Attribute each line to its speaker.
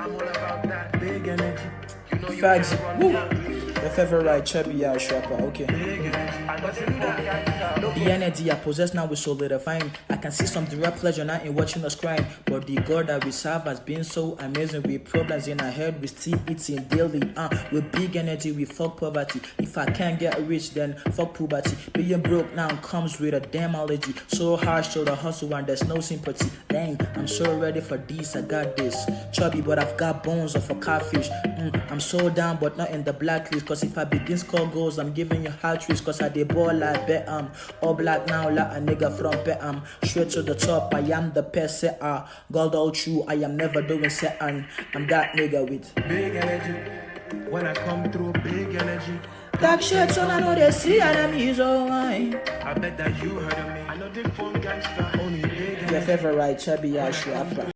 Speaker 1: I'm all about that big energy. You know you
Speaker 2: Faxzee, woo! Your favorite chubby ass rapper, okay. The energy I possess now is solidifying. I can see some direct pleasure now in watching us crying. But the God that we serve has been so amazing. With problems in our head, we still eating daily. With big energy, we fuck poverty. If I can't get rich, then fuck puberty. Being broke now comes with a damn allergy. So harsh to the hustle and there's no sympathy. Dang, I'm so ready for this, I got this. Chubby, but I've got bones of a catfish. I'm so down, but not in the blacklist. Cause if I begin score goals, I'm giving you hard tricks. Cause I did ball like bet all black now like a nigga from bet straight to the top. I am the best setter. Gold all true, I am never doing set I'm that nigga with
Speaker 1: big energy. When I come through, big energy.
Speaker 2: black shirts on, I know they see enemies alright.
Speaker 1: I bet that you heard of me. I know they phone gangster, only big energy.
Speaker 2: Your favorite chubby ass rapper.